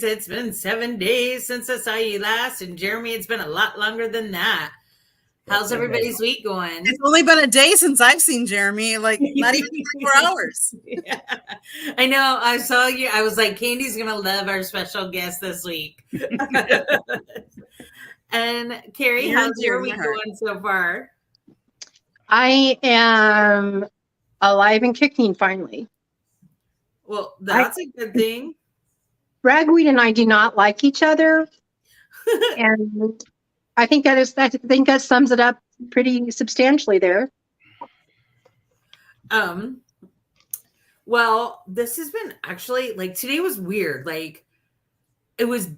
said it's been 7 days since I saw you last. And Jeremy, it's been a lot longer than that. How's everybody's week going? It's only been a day since I've seen Jeremy, like not even 24 hours. Yeah. I know. I saw you. I was like, Candy's going to love our special guest this week. And Carrie, how's your week going so far? I am alive and kicking finally. Well, that's a good thing. Ragweed and I do not like each other. And I think that sums it up pretty substantially there. Well, this has been actually like today was weird. Like it was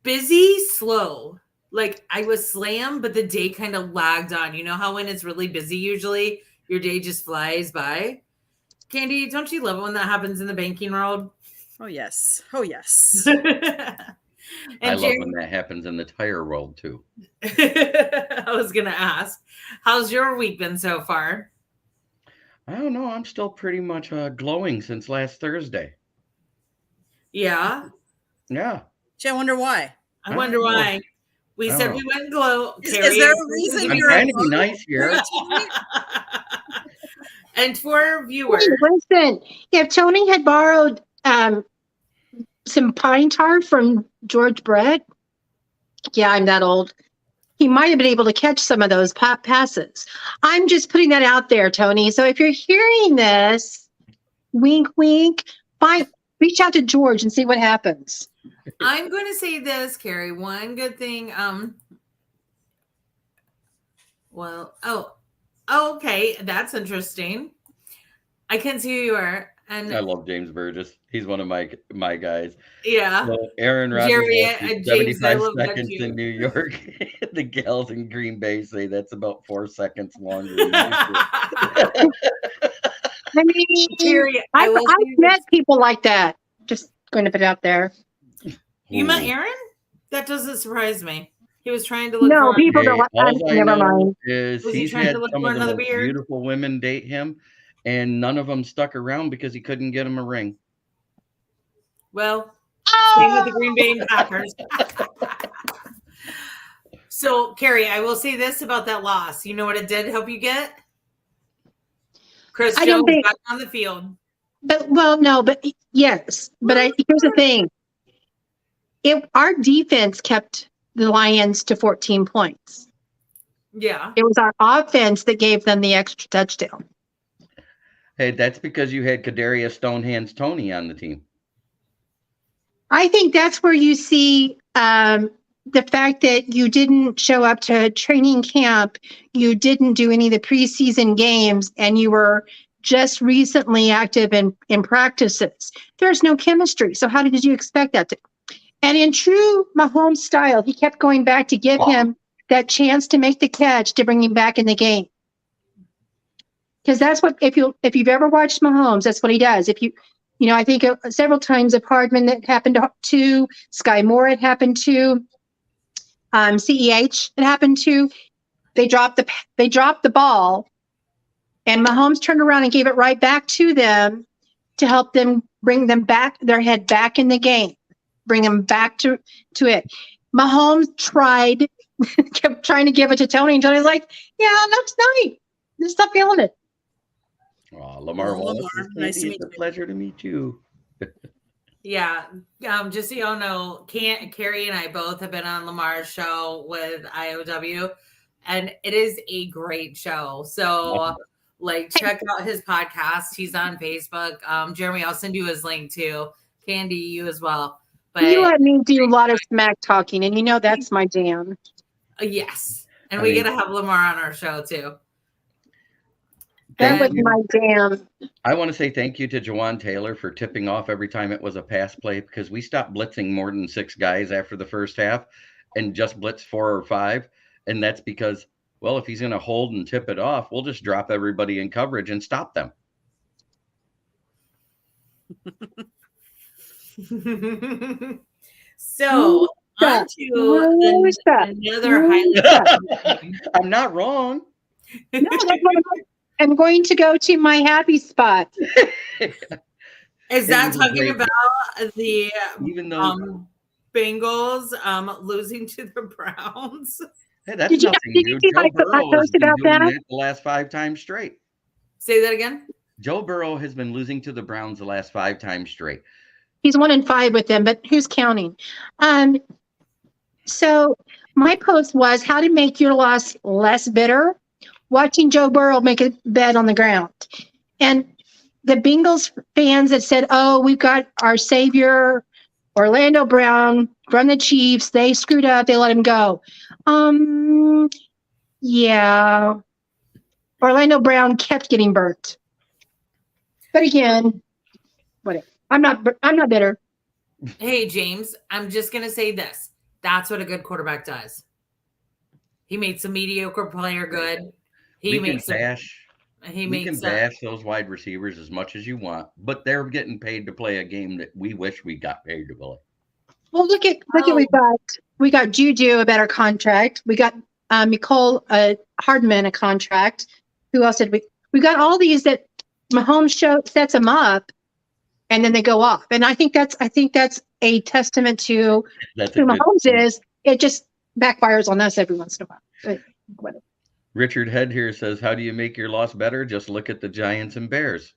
busy, slow. Like I was slammed, but the day kind of lagged on. You know how when it's really busy, usually your day just flies by. Candy, don't you love it when that happens in the banking world? Oh yes. Oh yes. I love when that happens in the tire world too. I was going to ask, how's your week been so far? I don't know. I'm still pretty much glowing since last Thursday. Yeah? Yeah. Gee, I wonder why. I wonder why. We said we wouldn't glow. Is there a reason I'm trying to be nice here? And for viewers. Listen, if Tony had borrowed some pine tar from George Brett, yeah, I'm that old, he might have been able to catch some of those passes. I'm just putting that out there, Tony. So if you're hearing this, wink, wink, reach out to George and see what happens. I'm going to say this, Carrie. One good thing. Okay. That's interesting. I can see who you are. And I love James Burgess. He's one of my guys. Yeah. So Aaron Rodgers, 75 seconds in New York. The gals in Green Bay say that's about 4 seconds longer. I mean, Jerry, I've met people like that. Just going to put it out there. You met Aaron? That doesn't surprise me. He was trying to look for people don't never mind. Is he's had some of the most beautiful women date him, and none of them stuck around because he couldn't get him a ring. Well, same with the Green Bay Packers. So, Carrie, I will say this about that loss. You know what it did help you get? Chris Jones back on the field. But yes. But here's the thing. If our defense kept the Lions to 14 points. Yeah. It was our offense that gave them the extra touchdown. Hey, that's because you had Kadarius Stonehands Tony on the team. I think that's where you see the fact that you didn't show up to training camp, you didn't do any of the preseason games, and you were just recently active in practices. There's no chemistry. So how did you expect that to? And in true Mahomes style, he kept going back to give him that chance to make the catch to bring him back in the game. Because that's what, if you've ever watched Mahomes, that's what he does. I think several times of Hardman that happened to, Sky Moore it happened to, CEH it happened to. They dropped the ball, and Mahomes turned around and gave it right back to them to help them bring them back, their head back in the game, bring them back to it. Mahomes kept trying to give it to Tony, and Tony's like, "Yeah, that's nice. Just not feeling it." Oh, Lamar Wallace. Nice to meet you. Pleasure to meet you. Yeah. Just so you all know, Carrie and I both have been on Lamar's show with IOW, and it is a great show. So, check out his podcast. He's on Facebook. Jeremy, I'll send you his link too. Candy, you as well. But you let me do a lot of smack talking, and that's my jam. Yes. And we get to have Lamar on our show too. That was my jam. I want to say thank you to Jawan Taylor for tipping off every time it was a pass play, because we stopped blitzing more than 6 guys after the first half and just blitz 4 or 5. And that's because, well, if he's going to hold and tip it off, we'll just drop everybody in coverage and stop them. So, on to another highlight. I'm not wrong. No, I'm going to go to my happy spot. Is It that was a talking great about the even though Bengals losing to the Browns? hey, that's Did you nothing did you new. see Joe my Burrow has post been about doing that? that the last 5 times straight. Say that again. Joe Burrow has been losing to the Browns the last 5 times straight. He's 1-5 with them, but who's counting? So my post was how to make your loss less bitter. Watching Joe Burrow make a bed on the ground, and the Bengals fans that said, "Oh, we've got our savior, Orlando Brown from the Chiefs. They screwed up. They let him go." Yeah, Orlando Brown kept getting burnt. But again, whatever. I'm not bitter. Hey, James, I'm just going to say this. That's what a good quarterback does. He makes a mediocre player good. We can bash those wide receivers as much as you want, but they're getting paid to play a game that we wish we got paid to play. Well, look at we got Juju a better contract. We got Nicole Hardman a contract. Who else did we? We got all these that Mahomes sets them up, and then they go off. And I think that's a testament to who Mahomes is. It just backfires on us every once in a while. But whatever. Richard Head here says, "How do you make your loss better? Just look at the Giants and Bears."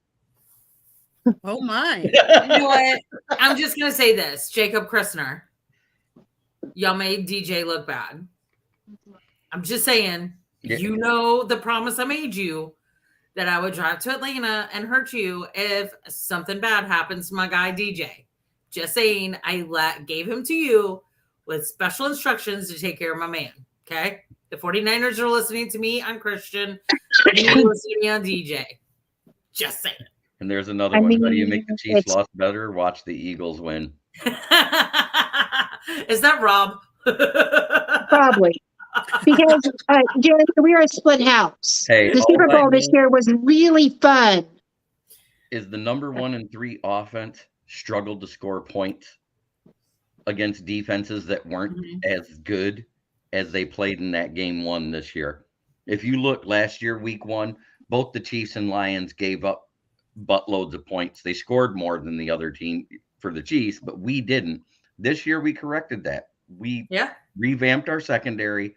Oh my! You know what? I'm just gonna say this, Jacob Christner. Y'all made DJ look bad. I'm just saying. Yeah. You know the promise I made you that I would drive to Atlanta and hurt you if something bad happens to my guy DJ. Just saying, I gave him to you with special instructions to take care of my man. Okay, the 49ers are listening to me on Christian. You're listening to me on DJ. Just saying. And there's another one. How do you make the Chiefs loss better? Watch the Eagles win. Is that Rob? Probably. Because Jerry, we are a split house. Hey, the Super Bowl this year was really fun. Is the number 1 and 3 offense struggled to score points against defenses that weren't as good as they played in that game 1 this year? If you look last year, week 1, both the Chiefs and Lions gave up buttloads of points. They scored more than the other team for the Chiefs, but we didn't. This year, we corrected that. We revamped our secondary.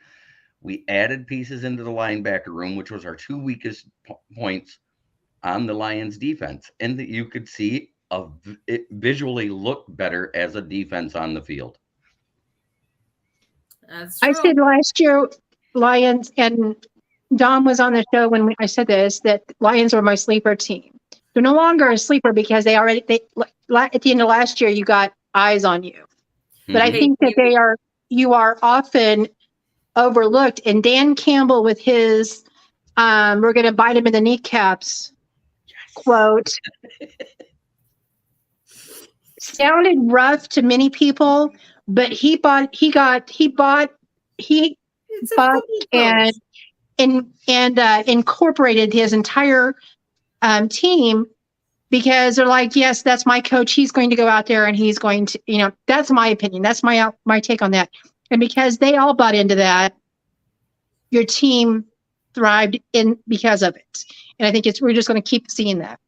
We added pieces into the linebacker room, which was our 2 weakest points on the Lions defense. And that you could see it visually look better as a defense on the field. That's true. I said last year, Lions, and Dom was on the show when I said this, that Lions were my sleeper team. They're no longer a sleeper because they at the end of last year, you got eyes on you. But I think that you are often overlooked. And Dan Campbell with his we're going to bite him in the kneecaps quote sounded rough to many people, but he incorporated his entire team, because they're like, yes, that's my coach. He's going to go out there and he's going to, that's my opinion. That's my take on that. And because they all bought into that, your team thrived because of it. And I think we're just going to keep seeing that.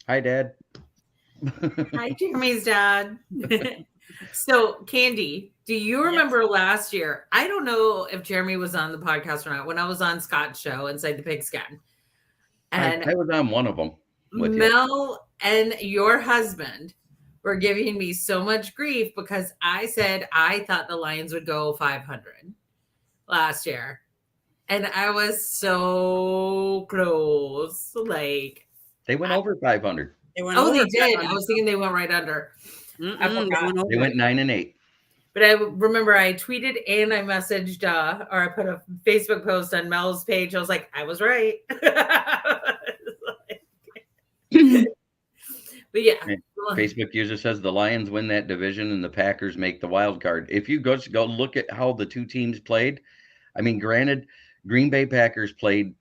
Hi, Dad. Hi, Jeremy's dad. So, Candy, do you remember last year? I don't know if Jeremy was on the podcast or not, when I was on Scott's show, Inside the Pigskin. And I was on one of them. Mel and your husband were giving me so much grief because I said I thought the Lions would go 500 last year. And I was so close. Like, they went over 500. They did. I was thinking they went right under. I forgot. They went 9-8. But I remember I tweeted and I messaged or I put a Facebook post on Mel's page. I was like, I was right. But yeah. Facebook user says the Lions win that division and the Packers make the wild card. If you go look at how the two teams played, I mean, granted, Green Bay Packers played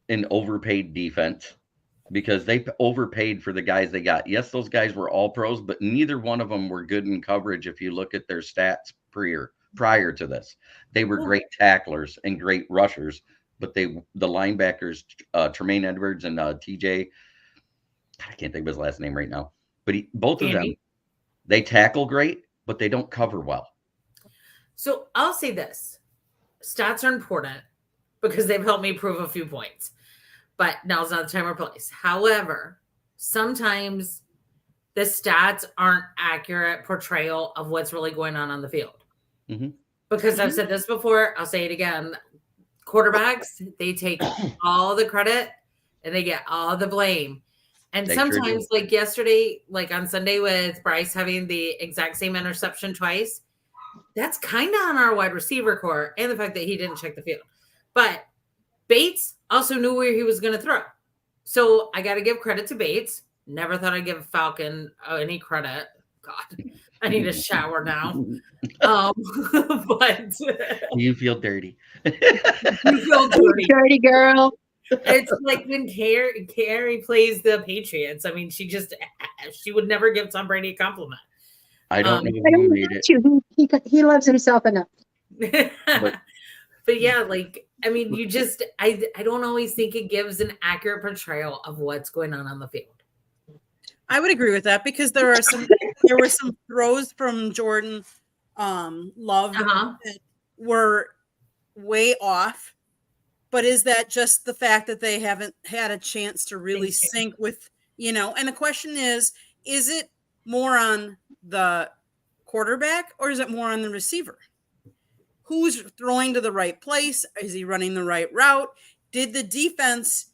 an overpaid defense because they overpaid for the guys they got. Yes, those guys were all pros, but neither one of them were good in coverage. If you look at their stats prior to this, they were great tacklers and great rushers, but the linebackers, Tremaine Edwards and TJ, I can't think of his last name right now. but both of them, Andy? they tackle great, but they don't cover well. So I'll say this. Stats are important because they've helped me prove a few points. But now's not the time or place. However, sometimes the stats aren't accurate portrayal of what's really going on the field. Mm-hmm. Because I've said this before, I'll say it again. Quarterbacks, they take all the credit and they get all the blame. And They sure sometimes, do. like yesterday, like on Sunday with Bryce having the exact same interception twice, that's kind of on our wide receiver core and the fact that he didn't check the field. But Bates also knew where he was going to throw. So I got to give credit to Bates. Never thought I'd give Falcon any credit. God, I need a shower now. But You feel dirty. you feel dirty. Dirty girl. It's like when Carrie plays the Patriots. I mean, she would never give Tom Brady a compliment. I don't know I who don't made want it. to. He loves himself enough. But yeah, like, I mean, I don't always think it gives an accurate portrayal of what's going on the field. I would agree with that because there were some throws from Jordan Love that were way off. But is that just the fact that they haven't had a chance to really sync with, and the question is it more on the quarterback or is it more on the receiver? Who's throwing to the right place? Is he running the right route? Did the defense,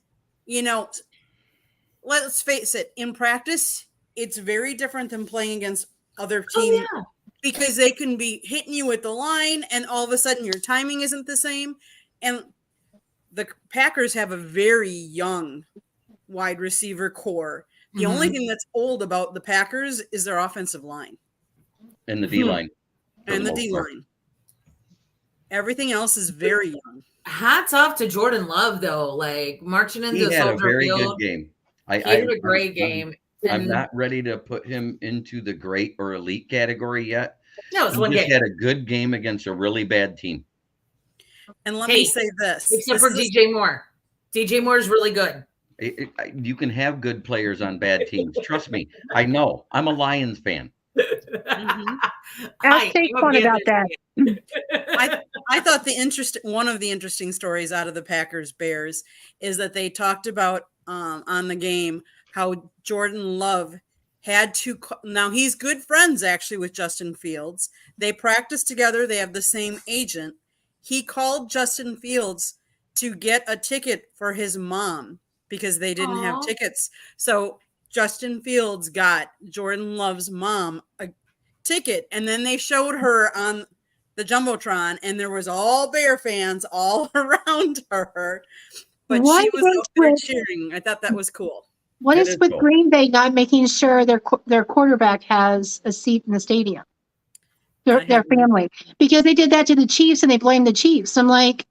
let's face it, in practice, it's very different than playing against other teams because they can be hitting you at the line and all of a sudden your timing isn't the same. And the Packers have a very young wide receiver core. The only thing that's old about the Packers is their offensive line. And the D-line. And the D-line. Everything else is very young. Hats off to Jordan Love, though. Like, marching into He had a Soldier very Field. good game. He had a great game. I'm not ready to put him into the great or elite category yet. No, it's one game. game. He had a good game against a really bad team. And let me say this. Except for DJ Moore. DJ Moore is really good. You can have good players on bad teams. Trust me. I know. I'm a Lions fan. Ask Saquon about that. I thought one of the interesting stories out of the Packers Bears is that they talked about on the game how Jordan Love had to. Now he's good friends actually with Justin Fields. They practice together. They have the same agent. He called Justin Fields to get a ticket for his mom because they didn't have tickets. So Justin Fields got Jordan Love's mom a ticket, and then they showed her on the Jumbotron, and there was all Bear fans all around her. But she was out there cheering. I thought that was cool. What is with Green Bay not making sure their quarterback has a seat in the stadium? Their family, because they did that to the Chiefs and they blamed the Chiefs. I'm like,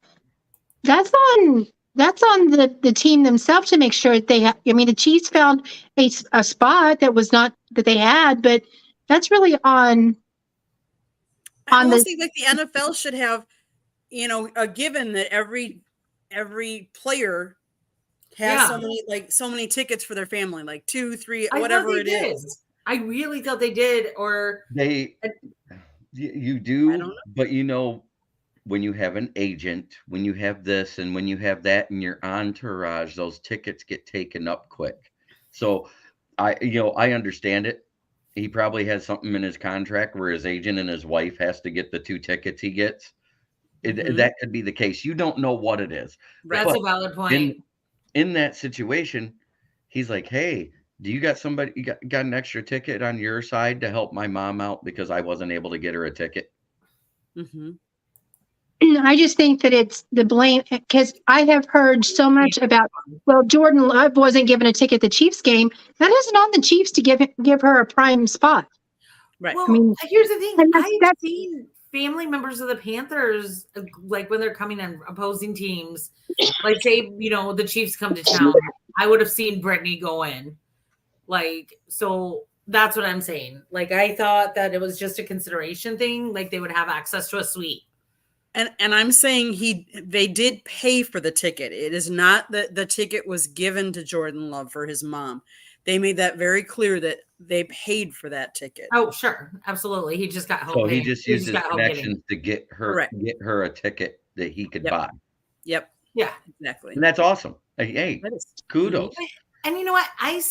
that's on the team themselves to make sure they have. I mean, the Chiefs found a spot that was not that they had, but that's really on. Like the NFL should have, a given that every player has so many tickets for their family, like 2, 3, whatever it is. I really thought they did, or you do, but when you have an agent, when you have this and when you have that in your entourage, those tickets get taken up quick. So I understand it. He probably has something in his contract where his agent and his wife has to get the 2 tickets he gets. That could be the case. You don't know what it is. That's a valid point. In that situation, he's like, hey, do you got somebody, you got an extra ticket on your side to help my mom out because I wasn't able to get her a ticket? I just think that it's the blame, because I have heard so much about, Jordan Love wasn't given a ticket at the Chiefs game. That isn't on the Chiefs to give her a prime spot. Right. Well, here's the thing. I've seen family members of the Panthers, like when they're coming in opposing teams, like say, the Chiefs come to town, I would have seen Brittany go in. Like, so that's what I'm saying. Like, I thought that it was just a consideration thing. Like they would have access to a suite. And I'm saying they did pay for the ticket. It is not that the ticket was given to Jordan Love for his mom. They made that very clear that they paid for that ticket. Oh, sure. Absolutely. He just got help. So he just used his got help getting. connections to get Correct. her a ticket that he could Yep. buy. Yep. Yeah. Exactly. And that's awesome. Hey, That is. kudos. And you know what? I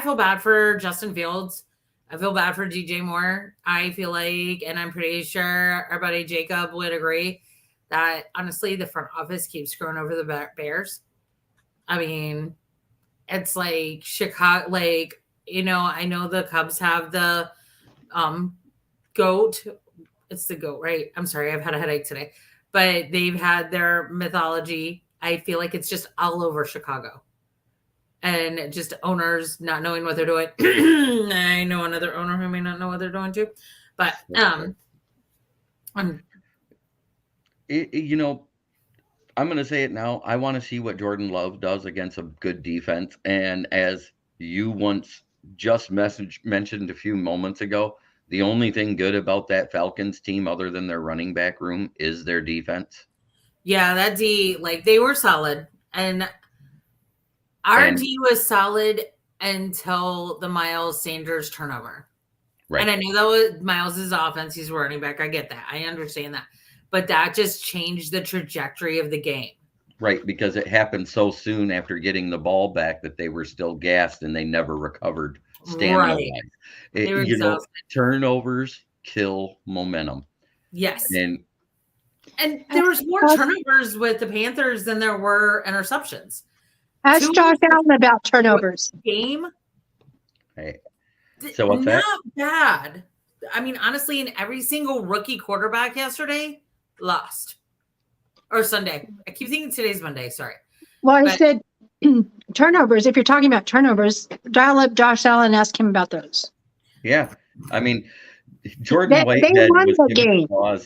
feel bad for Justin Fields. I feel bad for DJ Moore. I feel like, and I'm pretty sure our buddy Jacob would agree that honestly, the front office keeps screwing over the Bears. I mean, it's like Chicago, like, you know, I know the Cubs have the goat. It's the goat, right? I'm sorry, I've had a headache today. But they've had their mythology. I feel like it's just all over Chicago. And just owners not knowing what they're doing. I know another owner who may not know what they're doing too. But you know, I'm going to say it now. I want to see what Jordan Love does against a good defense. And as you once just mentioned a few moments ago, the only thing good about that Falcons team, other than their running back room, is their defense. Yeah, that D, like, they were solid. And our D was solid until the Miles Sanders turnover. Right. And I knew that was Miles' offense. He's running back. I get that. I understand that. But that just changed the trajectory of the game. Right, because it happened so soon after getting the ball back that they were still gassed and they never recovered stamina-wise. They were exhausted. Turnovers kill momentum. Yes. And there was more turnovers with the Panthers than there were interceptions. Ask Josh Allen about turnovers. Game. Hey. So what's that? Not bad. I mean, honestly, in every single rookie quarterback yesterday lost. Or Sunday. I keep thinking today's Monday. Sorry. Well, I said turnovers. If you're talking about turnovers, dial up Josh Allen and ask him about those. Yeah. I mean, Jordan Whitehead was given a clause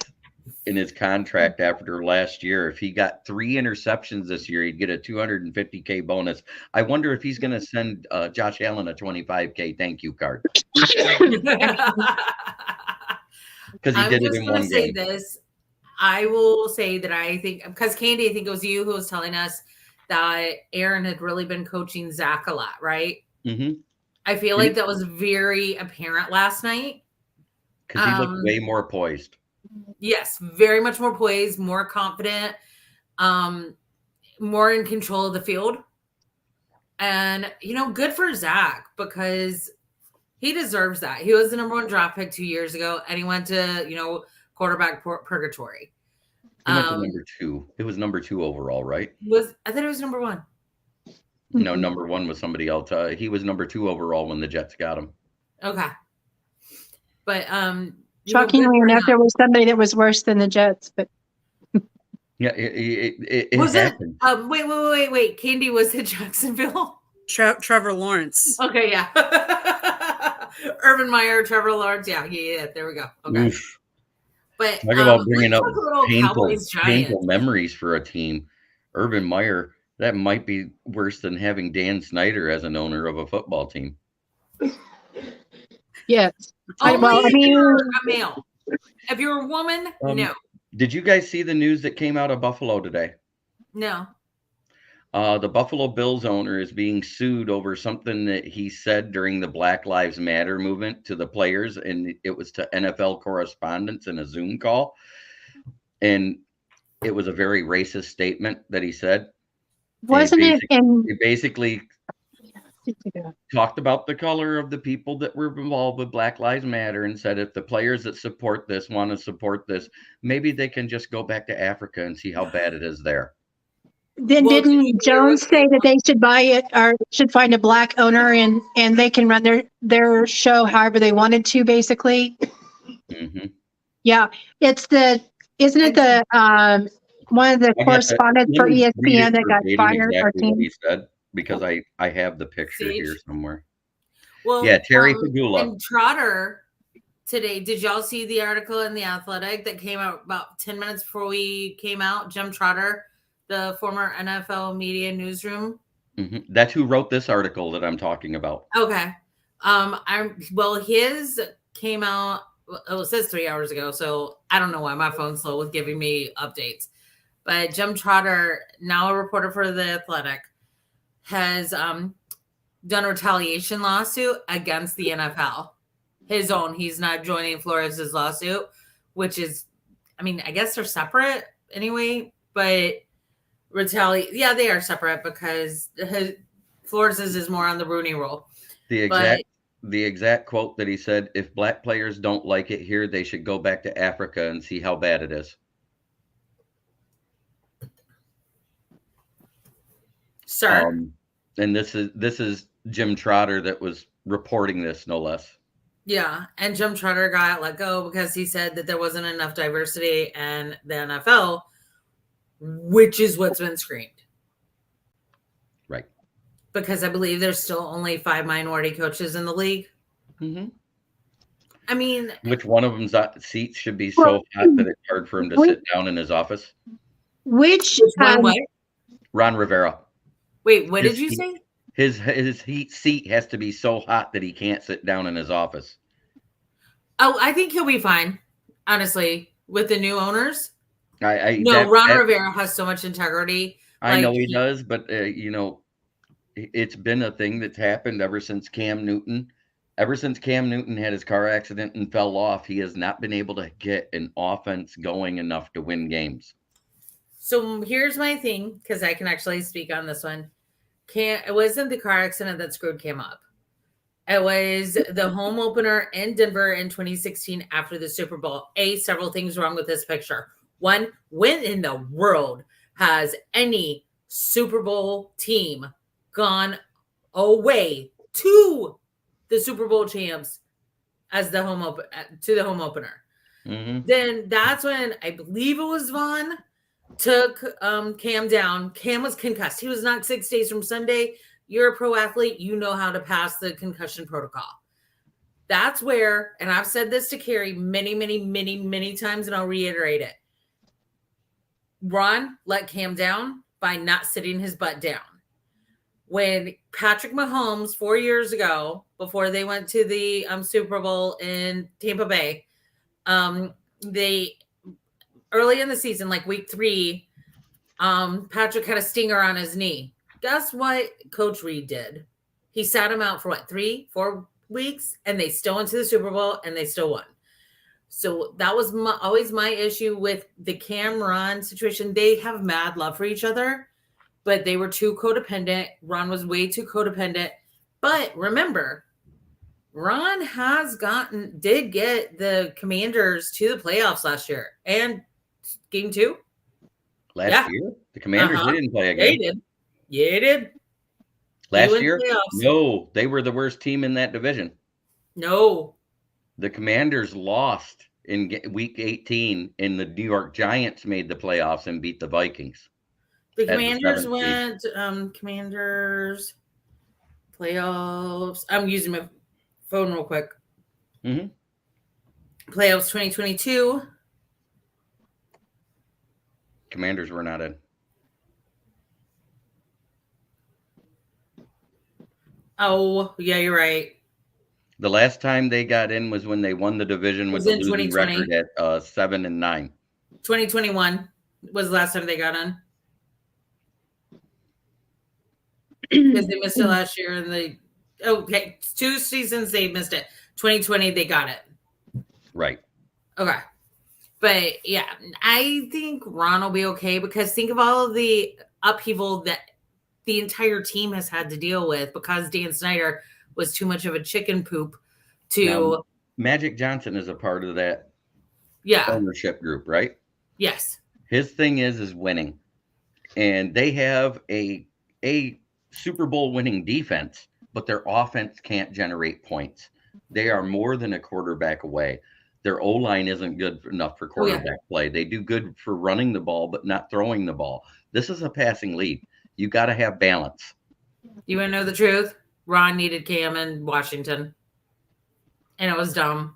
in his contract after last year. If he got 3 interceptions this year, he'd get a $250K bonus. I wonder if he's going to send Josh Allen a $25K thank you card. Because he did it in one game. I will say that I think, because Candy, I think it was you who was telling us that Aaron had really been coaching Zach a lot, right? Mm-hmm. I feel like that was very apparent last night. Because he looked way more poised. Yes, very much more poised, more confident, more in control of the field. And, you know, good for Zach because he deserves that. He was the number 1 draft pick 2 years ago, and he went to, you know, quarterback purgatory. He went to number 2. It was number 2 overall, right? I thought it was number 1. No, number 1 was somebody else. He was number 2 overall when the Jets got him. Okay. But shockingly enough, there was somebody that was worse than the Jets, but yeah, it was happened. Wait. Candy was at Jacksonville. Trevor Lawrence. Okay, yeah. Urban Meyer, Trevor Lawrence. Yeah. There we go. Okay. Oof. But talk about bringing up painful memories for a team. Urban Meyer, that might be worse than having Dan Snyder as an owner of a football team. Yes. If you're a male. If you're a woman, no. Did you guys see the news that came out of Buffalo today? No. The Buffalo Bills owner is being sued over something that he said during the Black Lives Matter movement to the players, and it was to NFL correspondents in a Zoom call. And it was a very racist statement that he said. Wasn't it? He basically talked about the color of the people that were involved with Black Lives Matter and said if the players that support this want to support this, maybe they can just go back to Africa and see how bad it is there. Then didn't Jones say that they should buy it or should find a black owner and they can run their show however they wanted to, basically? Mm-hmm. Yeah, isn't it the one of the correspondents for ESPN that got fired? Exactly what he said, because I have the picture here somewhere. Well, yeah, Terry Pagula. And Trotter today. Did y'all see the article in The Athletic that came out about 10 minutes before we came out? Jim Trotter, the former NFL media newsroom. Mm-hmm. That's who wrote this article that I'm talking about. Okay. His came out. It says 3 hours ago, so I don't know why my phone's slow with giving me updates. But Jim Trotter, now a reporter for The Athletic, has done a retaliation lawsuit against the NFL. His own. He's not joining Flores' lawsuit, which is, I mean, I guess they're separate anyway, but yeah, they are separate because Flores' is more on the Rooney Rule. The exact quote that he said, if black players don't like it here, they should go back to Africa and see how bad it is. Sir. And this is Jim Trotter that was reporting this, no less. Yeah, and Jim Trotter got let go because he said that there wasn't enough diversity in the NFL, which is what's been screamed. Right. Because I believe there's still only 5 minority coaches in the league. Mm-hmm. I mean, which one of them's seats should be so hot that it's hard for him to sit down in his office? Which one? What? Ron Rivera. Wait, what did you say? His seat has to be so hot that he can't sit down in his office. Oh, I think he'll be fine, honestly, with the new owners. Ron Rivera has so much integrity. I know he does, but it's been a thing that's happened ever since Cam Newton. Ever since Cam Newton had his car accident and fell off, he has not been able to get an offense going enough to win games. So here's my thing, because I can actually speak on this one. It wasn't the car accident that screwed Cam up. It was the home opener in Denver in 2016 after the Super Bowl. Several things wrong with this picture. One, when in the world has any Super Bowl team gone away to the Super Bowl champs as the home opener? Mm-hmm. Then that's when I believe it was Vaughn took Cam down. Cam was concussed. He was knocked 6 days from Sunday. You're a pro athlete. You know how to pass the concussion protocol. That's where, and I've said this to Carrie many, many, many, many times, and I'll reiterate it. Ron let Cam down by not sitting his butt down. When Patrick Mahomes 4 years ago, before they went to the Super Bowl in Tampa Bay, they early in the season, like week 3, Patrick had a stinger on his knee. Guess what Coach Reed did? He sat him out for 3-4 weeks, and they still went to the Super Bowl, and they still won. So that was always my issue with the Cam Ron situation. They have mad love for each other, but they were too codependent. Ron was way too codependent. But remember, Ron did get the Commanders to the playoffs last year and game 2. Last year? The Commanders didn't play a game. They did. Yeah, they did. Last year? No, they were the worst team in that division. No. The Commanders lost in week 18, and the New York Giants made the playoffs and beat the Vikings. The Commanders went, Commanders playoffs. I'm using my phone real quick. Mm-hmm. Playoffs 2022. Commanders were not in. Oh, yeah, you're right. The last time they got in was when they won the division with the losing record at 7-9. 2021 was the last time they got in. Because they missed it last year, and 2 seasons they missed it. 2020 they got it. Right. Okay. But yeah, I think Ron will be okay, because think of all of the upheaval that the entire team has had to deal with because Dan Snyder was too much of a chicken poop to. Now, Magic Johnson is a part of that ownership group, right? Yes. His thing is winning. And they have a Super Bowl winning defense, but their offense can't generate points. They are more than a quarterback away. Their O-line isn't good enough for quarterback play. They do good for running the ball, but not throwing the ball. This is a passing league. You got to have balance. You want to know the truth? Ron needed Cam in Washington, and it was dumb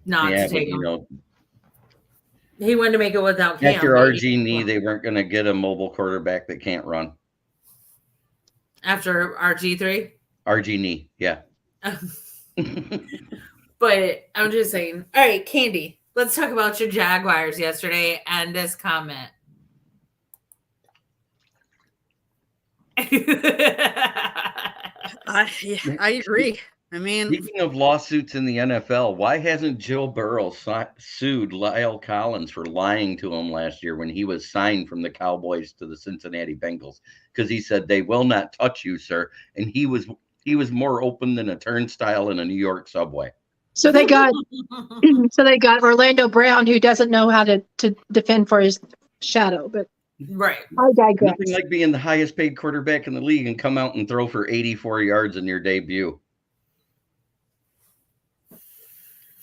not to take him. He wanted to make it without Cam. After RG they weren't going to get a mobile quarterback that can't run. After RG3? RG yeah. But I'm just saying. All right, Candy, let's talk about your Jaguars yesterday and this comment. I agree. I mean, Speaking of lawsuits in the NFL, why hasn't Joe Burrow sued Lyle Collins for lying to him last year when he was signed from the Cowboys to the Cincinnati Bengals? Because he said they will not touch you, sir, and he was more open than a turnstile in a New York subway. So they got Orlando Brown, who doesn't know how to defend for his shadow. But Right. I digress. Nothing like being the highest paid quarterback in the league and come out and throw for 84 yards in your debut.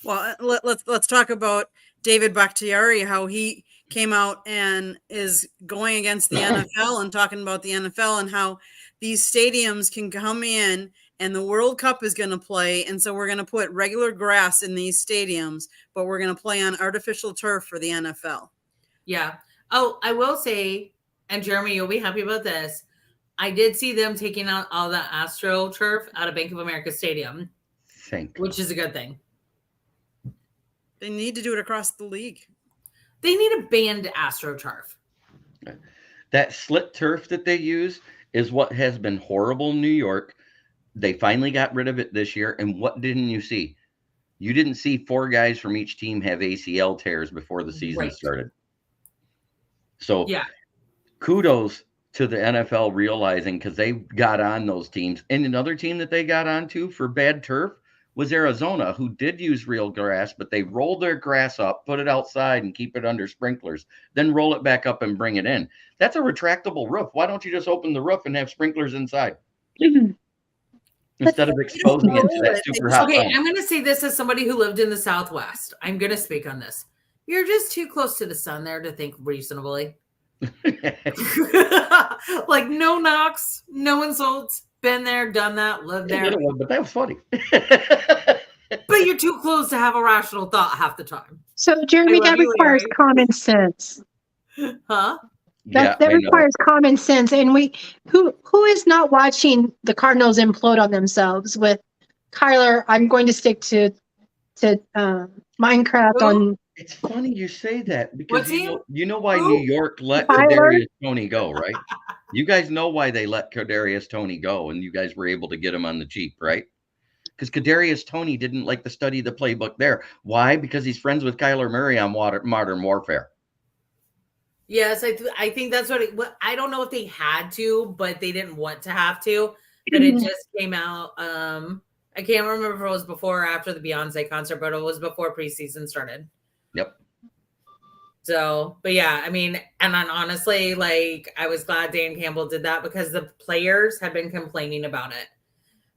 well, let's talk about David Bakhtiari, how he came out and is going against the NFL and talking about the NFL and how these stadiums can come in and the World Cup is going to play. And so we're going to put regular grass in these stadiums, but we're going to play on artificial turf for the NFL. Yeah. Oh, I will say, and Jeremy, you'll be happy about this. I did see them taking out all the AstroTurf out of Bank of America Stadium, which is a good thing. They need to do it across the league. They need a banned AstroTurf. That slit turf that they use is what has been horrible in New York. They finally got rid of it this year. And what didn't you see? You didn't see 4 guys from each team have ACL tears before the season started. So yeah, kudos to the NFL realizing, because they got on those teams. And another team that they got onto for bad turf was Arizona, who did use real grass, but they rolled their grass up, put it outside and keep it under sprinklers, then roll it back up and bring it in. That's a retractable roof. Why don't you just open the roof and have sprinklers inside? Instead of exposing it to that super hot Okay, sun. I'm going to say this as somebody who lived in the Southwest. I'm going to speak on this. You're just too close to the sun there to think reasonably. Like, no knocks, no insults. Been there, done that, lived there. But that was funny. But you're too close to have a rational thought half the time. So, Jeremy, that requires common sense. Huh? That requires common sense. And who is not watching the Cardinals implode on themselves with Kyler? I'm going to stick to Minecraft on. It's funny you say that because you know why Who? New York let Kadarius Toney go, right? You guys know why they let Kadarius Toney go, and you guys were able to get him on the cheap, right? Because Kadarius Toney didn't like to study the playbook there. Why? Because he's friends with Kyler Murray on Modern Warfare. Yes, I think that's what I don't know if they had to, but they didn't want to have to. But it just came out. I can't remember if it was before or after the Beyonce concert, but it was before preseason started. Yep. So, but yeah, I mean, and then honestly, like, I was glad Dan Campbell did that because the players had been complaining about it.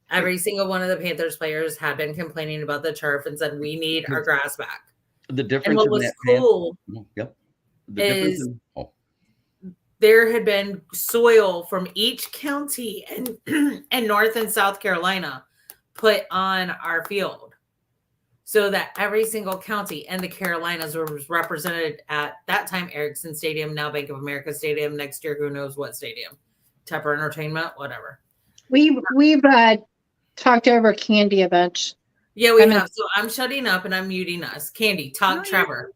Every single one of the Panthers players had been complaining about the turf and said, we need our grass back. The difference and what was cool is there had been soil from each county and North and South Carolina put on our field. So that every single county and the Carolinas were represented at that time, Ericsson Stadium, now Bank of America Stadium, next year, who knows what stadium, Tepper Entertainment, whatever. We've talked over Candy a bunch. Yeah, we have. So I'm shutting up and I'm muting us. Candy, talk Trevor.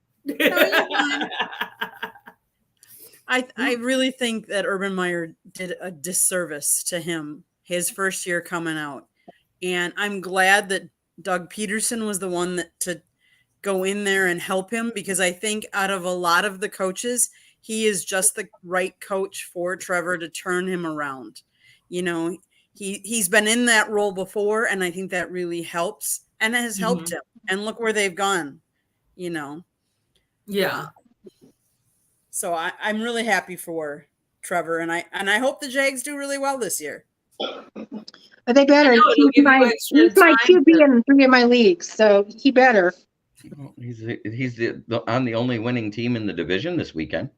I really think that Urban Meyer did a disservice to him his first year coming out. And I'm glad that Doug Peterson was the one to go in there and help him, because I think out of a lot of the coaches, he is just the right coach for Trevor to turn him around. You know, he's been in that role before, and I think that really helps and has helped him. And look where they've gone, you know. Yeah. So I'm really happy for Trevor, and I hope the Jags do really well this year. But they better. He's my QB in 3 of my leagues, so he better. Well, he's on the only winning team in the division this weekend.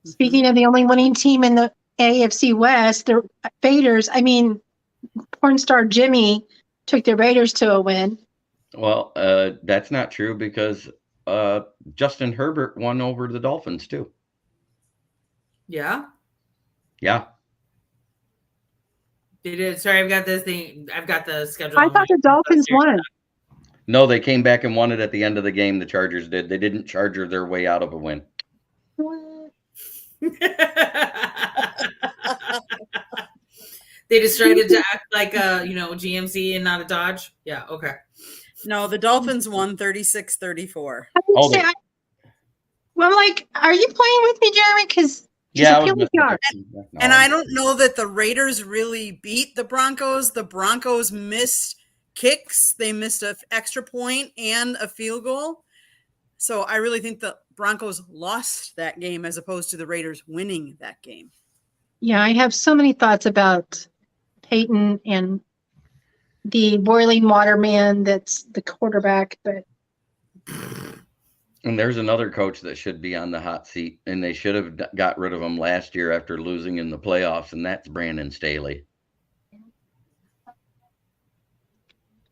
Speaking of the only winning team in the AFC West, the Raiders. I mean, porn star Jimmy took the Raiders to a win. Well, that's not true because Justin Herbert won over the Dolphins too. Yeah. Yeah. They did. Sorry, I've got this thing. I've got the schedule. I thought the Dolphins won. No, they came back and won it at the end of the game. The Chargers did. They didn't Charger their way out of a win. They decided to act like a, GMC and not a Dodge. Yeah. Okay. No, the Dolphins won 36-34. I would Oh, say, well, I'm like, are you playing with me, Jeremy? Because yeah, I was feel like you are. No, And I don't know that the Raiders really beat the Broncos. The Broncos missed kicks. They missed an extra point and a field goal. So I really think the Broncos lost that game as opposed to the Raiders winning that game. Yeah, I have so many thoughts about Peyton and the boiling water man that's the quarterback, but And there's another coach that should be on the hot seat, and they should have got rid of him last year after losing in the playoffs, and that's Brandon Staley.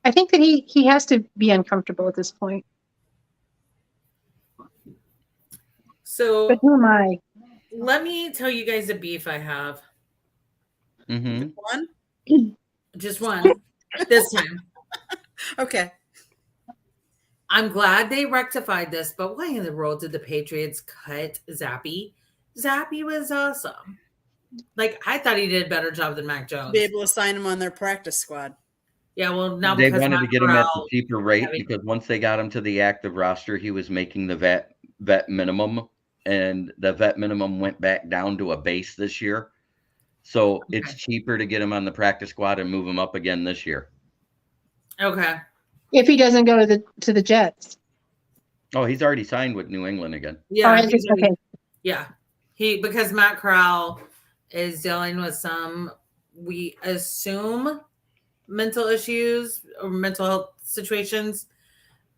I think that he has to be uncomfortable at this point. So But who am I? let me tell you guys a beef I have. Mm-hmm. One? Just one this time. Okay. I'm glad they rectified this, but why in the world did the Patriots cut Zappy? Zappy was awesome. Like, I thought he did a better job than Mac Jones. Be able to sign him on their practice squad. Yeah, well, now They because wanted Matt to get him at the Corral- cheaper rate having- because once they got him to the active roster, he was making the vet minimum, and the vet minimum went back down to a base this year. So it's cheaper to get him on the practice squad and move him up again this year. Okay. If he doesn't go to the Jets. Oh, he's already signed with New England again. Yeah. Or is it- okay. Yeah. Because Matt Corral is dealing with some, we assume, mental issues or mental health situations.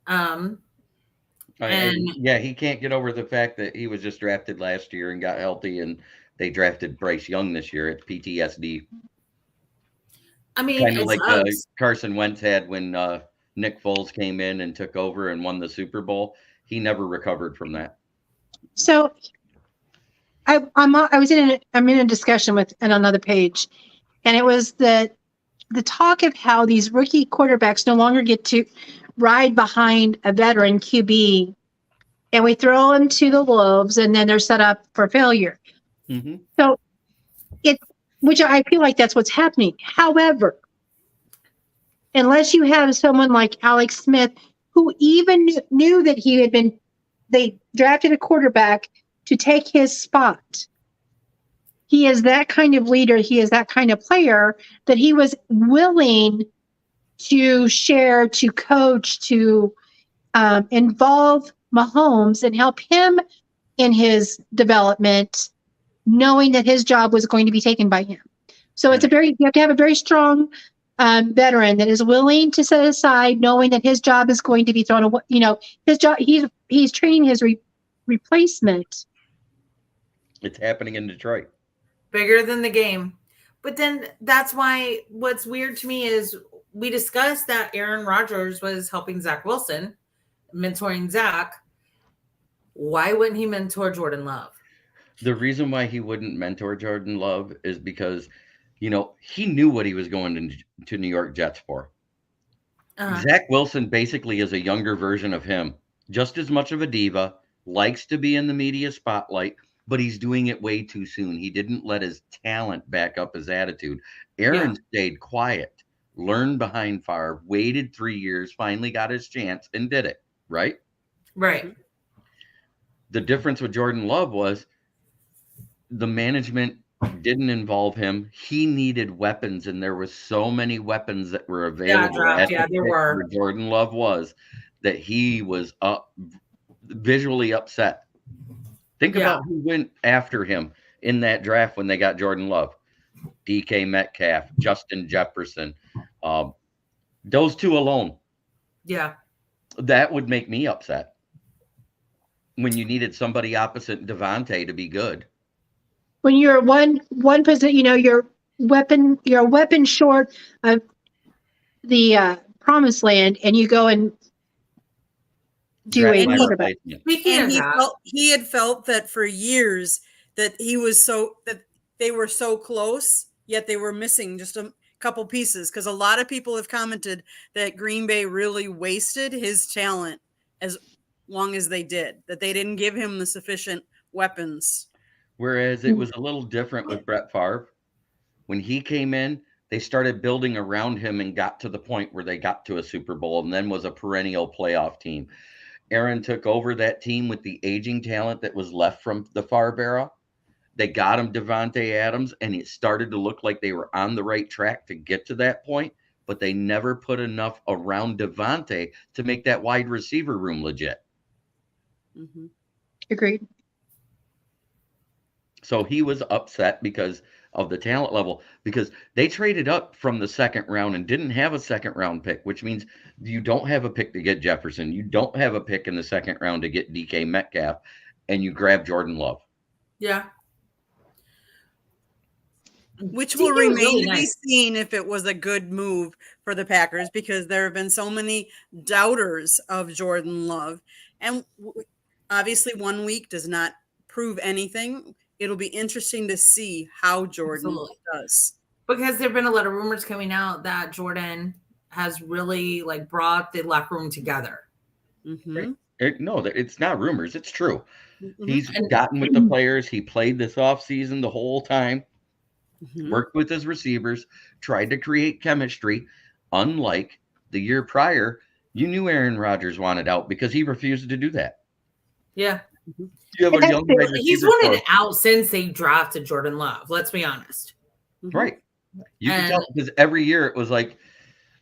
And yeah, he can't get over the fact that he was just drafted last year and got healthy, and they drafted Bryce Young this year. It's PTSD. I mean, Kind of it like sucks. Carson Wentz had when Nick Foles came in and took over and won the Super Bowl. He never recovered from that. So I'm in a discussion with on another page, and it was the talk of how these rookie quarterbacks no longer get to ride behind a veteran QB, and we throw them to the wolves, and then they're set up for failure. Mm-hmm. So which I feel like that's what's happening. However, unless you have someone like Alex Smith, who even knew that they drafted a quarterback to take his spot. He is that kind of leader. He is that kind of player that he was willing to share, to coach, to involve Mahomes and help him in his development, knowing that his job was going to be taken by him. So you have to have a very strong veteran that is willing to set aside, knowing that his job is going to be thrown away. His job. He's training his replacement. It's happening in Detroit. Bigger than the game. But then that's why what's weird to me is we discussed that Aaron Rodgers was helping Zach Wilson, mentoring Zach. Why wouldn't he mentor Jordan Love? The reason why he wouldn't mentor Jordan Love is because, he knew what he was going to New York Jets for. Zach Wilson basically is a younger version of him, just as much of a diva, likes to be in the media spotlight, but he's doing it way too soon. He didn't let his talent back up his attitude. Aaron stayed quiet, learned behind Favre, waited 3 years, finally got his chance and did it, right? Right. The difference with Jordan Love was the management didn't involve him. He needed weapons, and there was so many weapons that were available where Jordan Love was, that he was visually upset. Think about who went after him in that draft when they got Jordan Love. DK Metcalf, Justin Jefferson. Those two alone. Yeah. That would make me upset. When you needed somebody opposite Devontae to be good. When you're one position, you're a weapon short of the promised land, and you go and do a quarterback. He had felt that for years that that they were so close, yet they were missing just a couple pieces. Because a lot of people have commented that Green Bay really wasted his talent as long as they did, that they didn't give him the sufficient weapons. Whereas it was a little different with Brett Favre. When he came in, they started building around him and got to the point where they got to a Super Bowl and then was a perennial playoff team. Aaron took over that team with the aging talent that was left from the Favre era. They got him Devontae Adams, and it started to look like they were on the right track to get to that point, but they never put enough around Devontae to make that wide receiver room legit. Mhm. Agreed. So he was upset because of the talent level, because they traded up from the second round and didn't have a second round pick, which means you don't have a pick to get Jefferson. You don't have a pick in the second round to get DK Metcalf, and you grab Jordan Love. Yeah. Which DK will was remain really to be nice. seen if it was a good move for the Packers, because there have been so many doubters of Jordan Love. And obviously, 1 week does not prove anything. It'll be interesting to see how Jordan Absolutely. does. Because there have been a lot of rumors coming out that Jordan has really like brought the locker room together. Mhm. No, it's not rumors. It's true. Mhm. He's And- gotten with the players. He played this offseason the whole time, Mhm. worked with his receivers, tried to create chemistry. Unlike the year prior, you knew Aaron Rodgers wanted out because he refused to do that. Yeah. You have a young wide He's receiver wanted corps. out since they drafted Jordan Love. Let's be honest. Mhm. Right. You can And- tell because every year it was like,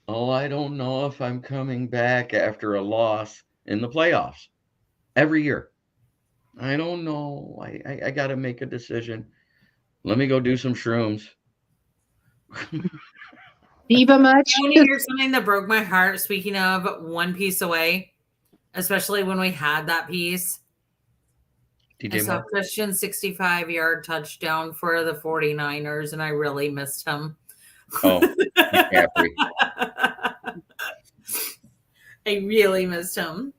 oh, I don't know if I'm coming back after a loss in the playoffs. Every year. I don't know. I got to make a decision. Let me go do some shrooms. Diva much? You want to hear something that broke my heart? Speaking of one piece away, especially when we had that piece. I DJ saw Moore. Christian 65-yard touchdown for the 49ers, and I really missed him. Oh, McCaffrey. I really missed him.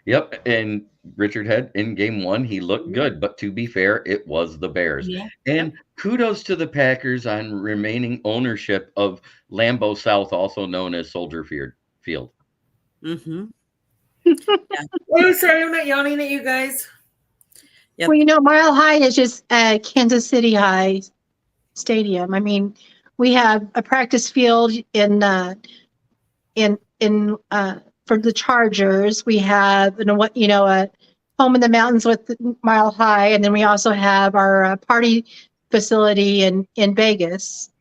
Yep. And Richard Head in game one, he looked good. But to be fair, it was the Bears. Yeah. And kudos to the Packers on remaining ownership of Lambeau South, also known as Soldier Field. Mhm. Oh, sorry, I'm not yawning at you guys. Yep. Well, you know, Mile High is just Kansas City High Stadium. I mean, we have a practice field in for the Chargers. We have a home in the mountains with Mile High, and then we also have our party facility in Vegas.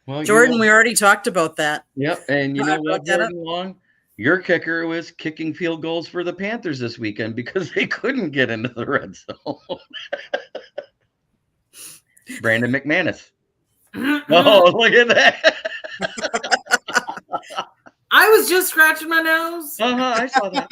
Well, Jordan, we already talked about that. Yep. And you I know brought what, that up. Jordan Long? Your kicker was kicking field goals for the Panthers this weekend because they couldn't get into the red zone. Brandon McManus. Oh, look at that. I was just scratching my nose. I saw that.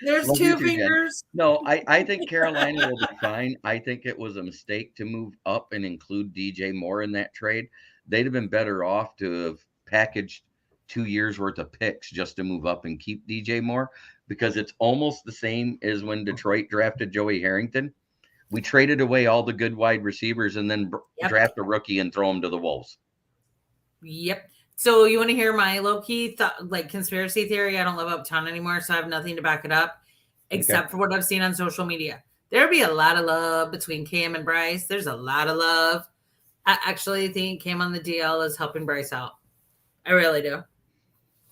There's Love two you too, Jen. fingers. No, I think Carolina will be fine. I think it was a mistake to move up and include DJ Moore in that trade. They'd have been better off to have packaged 2 years worth of picks just to move up and keep DJ Moore, because it's almost the same as when Detroit drafted Joey Harrington. We traded away all the good wide receivers and then draft a rookie and throw him to the Wolves. Yep. So you want to hear my low-key conspiracy theory? I don't live uptown anymore, so I have nothing to back it up except for what I've seen on social media. There'd be a lot of love between Cam and Bryce. There's a lot of love. I actually think Cam on the DL is helping Bryce out. I really do.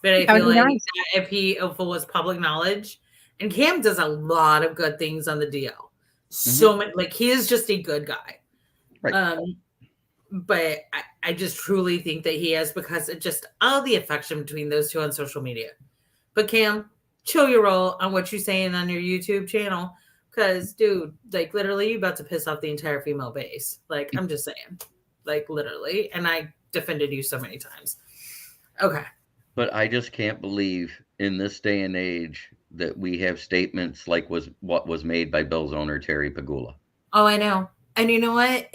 But I feel like if it was public knowledge, and Cam does a lot of good things on the DL. So much, like, he is just a good guy. Right. But I just truly think that he has, because of just all the affection between those two on social media. But Cam, chill your roll on what you're saying on your YouTube channel, because, dude, like, literally, you're about to piss off the entire female base. Like, I'm just saying, like, literally. And I defended you so many times. Okay. But I just can't believe in this day and age that we have statements like what was made by Bills owner Terry Pagula. Oh, I know. And you know what?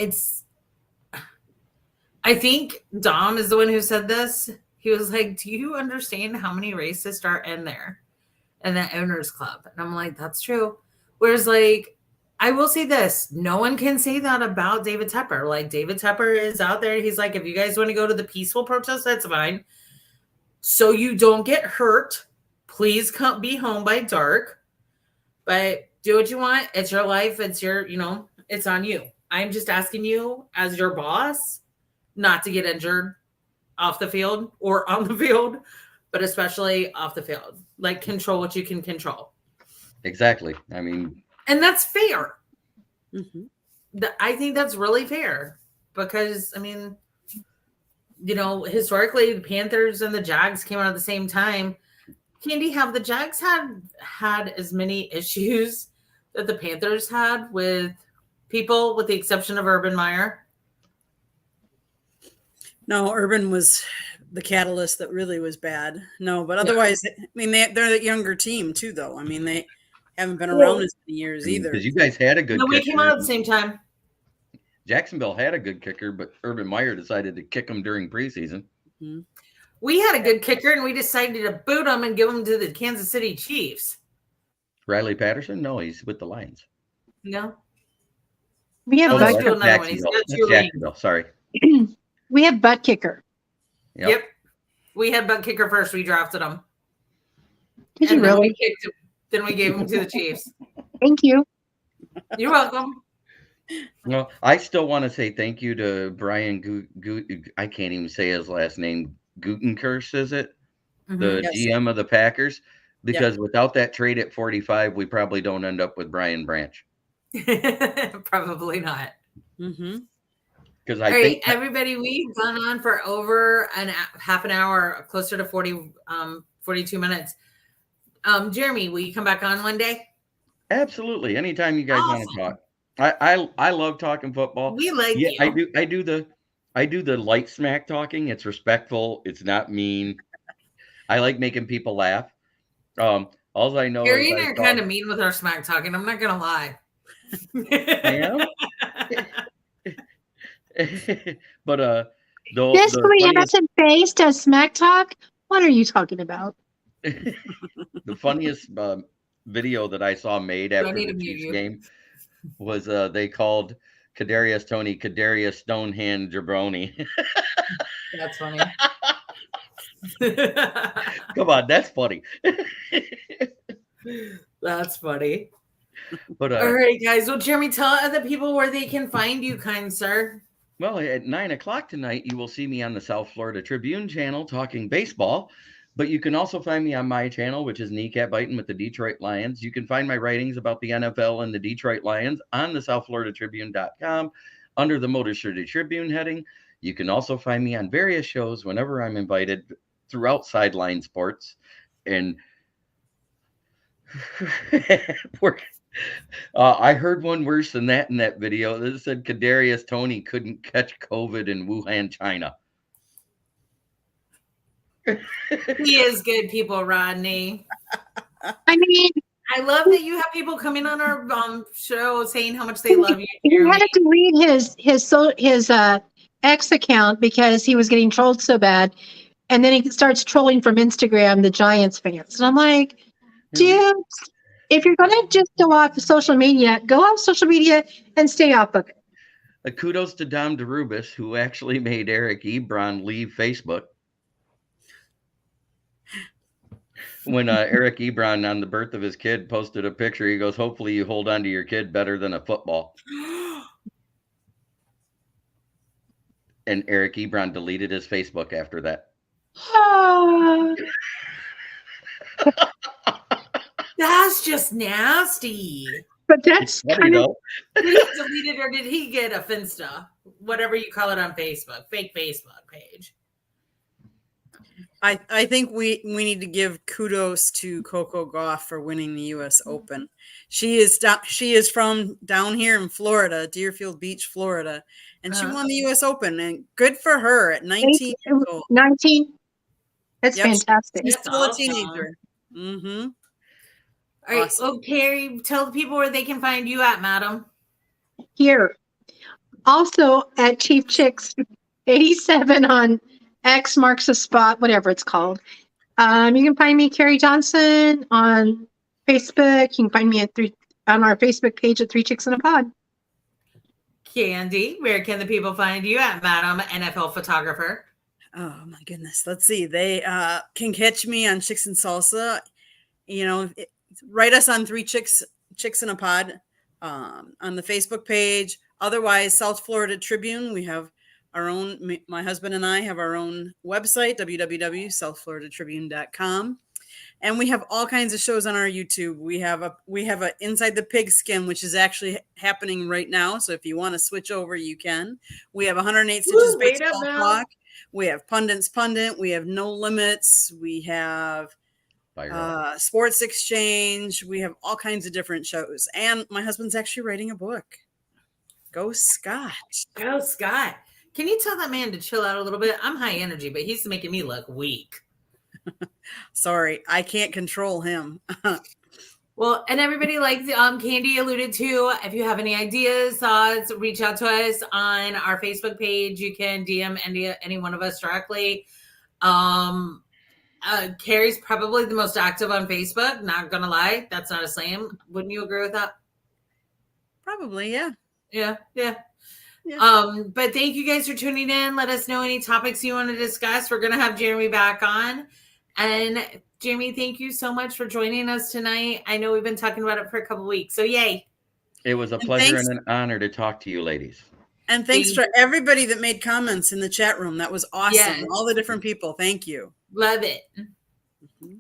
I think Dom is the one who said this. He was like, do you understand how many racists are in there in that owners club? And I'm like, that's true. Whereas, like, I will say this. No one can say that about David Tepper. Like, David Tepper is out there. He's like, if you guys want to go to the peaceful protest, that's fine. So you don't get hurt. Please come be home by dark. But do what you want. It's your life. It's your, it's on you. I'm just asking you as your boss not to get injured off the field or on the field, but especially off the field. Like, control what you can control. Exactly. I mean, and that's fair. Mm-hmm. I think that's really fair because, I mean, you know, historically the Panthers and the Jags came out at the same time. Candy, have the Jags had as many issues that the Panthers had with people, with the exception of Urban Meyer? No, Urban was the catalyst that really was bad. No, but otherwise, I mean, they're a younger team too, though. I mean, they haven't been around as many years either. because you guys had a good No, we kicker. came out at the same time. Jacksonville had a good kicker, but Urban Meyer decided to kick him during preseason. Mm-hmm. We had a good kicker, and we decided to boot him and give him to the Kansas City Chiefs. Riley Patterson? No, he's with the Lions. No. We have Oh, butt that's kicker. another one. He's got That's two rings. Jacksonville. Sorry. We have butt kicker. Yep. We had butt kicker first. We drafted him. Did you And then really? we kicked him. Then we gave him to the Chiefs. Thank you. You're welcome. No, I still want to say thank you to Brian I can't even say his last name. Gutenkirst, is it? The Yes. GM of the Packers. Because without that trade at 45, we probably don't end up with Brian Branch. Probably not. Mm-hmm. Because All right, everybody, we've gone on for over half an hour, closer to 42 minutes. Jeremy, will you come back on one day? Absolutely. Anytime you guys want to talk. I love talking football. We like you. I do the light smack talking. It's respectful. It's not mean. I like making people laugh. All I know Gary is and I are kind of mean with our smack talking. I'm not gonna lie. I am. But This hasn't faced a smack talk. What are you talking about? the funniest video that I saw made after the Chiefs game was they called Kadarius Toney Kadarius Stonehand Jabroni. That's funny. Come on, that's funny. That's funny. But all right, guys. Well, Jeremy, tell other people where they can find you, kind sir. Well, at 9:00 tonight, you will see me on the South Florida Tribune channel talking baseball. But you can also find me on my channel, which is Kneecap Biting with the Detroit Lions. You can find my writings about the NFL and the Detroit Lions on the SouthFloridaTribune.com under the Motor City Tribune heading. You can also find me on various shows whenever I'm invited throughout Sideline Sports. And I heard one worse than that in that video. That said Kadarius Toney couldn't catch COVID in Wuhan, China. He is good, people, Rodney. I mean, I love that you have people coming on our show saying how much they love you. He had to delete his X account because he was getting trolled so bad, and then he starts trolling from Instagram the Giants fans, and I'm like, dude, if you're gonna just go off of social media, go off social media and stay off of it. Kudos to Dom DeRubis, who actually made Eric Ebron leave Facebook. When Eric Ebron, on the birth of his kid, posted a picture, he goes, hopefully you hold on to your kid better than a football. And Eric Ebron deleted his Facebook after that. That's just nasty. But that's funny, though. Did he delete it or did he get a Finsta? Whatever you call it on Facebook, fake Facebook page. I think we need to give kudos to Coco Gauff for winning the U.S. Open. She is from down here in Florida, Deerfield Beach, Florida, and she won the U.S. Open. And good for her at 19 years old. 19. That's fantastic. She's still a teenager. Mm-hmm. All right. So, Carrie, tell the people where they can find you at, madam. Here. Also at Chief Chicks 87 on X marks the spot, whatever it's called. You can find me, Carrie Johnson, on Facebook. You can find me on our Facebook page at 3 Chicks in a Pod. Candy, where can the people find you at, madam NFL photographer? Oh my goodness. Let's see. They can catch me on Chicks and Salsa. You know, write us on 3 Chicks in a Pod on the Facebook page. Otherwise, South Florida Tribune, we have our own, my husband and I have our own website, www.southfloridatribune.com. And we have all kinds of shows on our YouTube. We have a Inside the Pigskin, which is actually happening right now. So if you want to switch over, you can. We have 108 Stitches wait up Baseball now. Talk. We have Pundits Pundit. We have No Limits. We have Sports Exchange. We have all kinds of different shows. And my husband's actually writing a book. Go Scott. Go Scott. Can you tell that man to chill out a little bit? I'm high energy, but he's making me look weak. Sorry, I can't control him. Well, and everybody, like Candy alluded to, if you have any ideas, thoughts, reach out to us on our Facebook page. You can DM any one of us directly. Carrie's probably the most active on Facebook. Not gonna lie, that's not a slam. Wouldn't you agree with that? Probably, yeah. Yeah. Yeah. But thank you guys for tuning in. Let us know any topics you want to discuss. We're gonna have Jeremy back on. And Jeremy, thank you so much for joining us tonight. I know we've been talking about it for a couple weeks, so yay. It was a pleasure and an honor to talk to you ladies. And thanks for everybody that made comments in the chat room. That was awesome. Yes. All the different people. Thank you. Love it. Mm-hmm.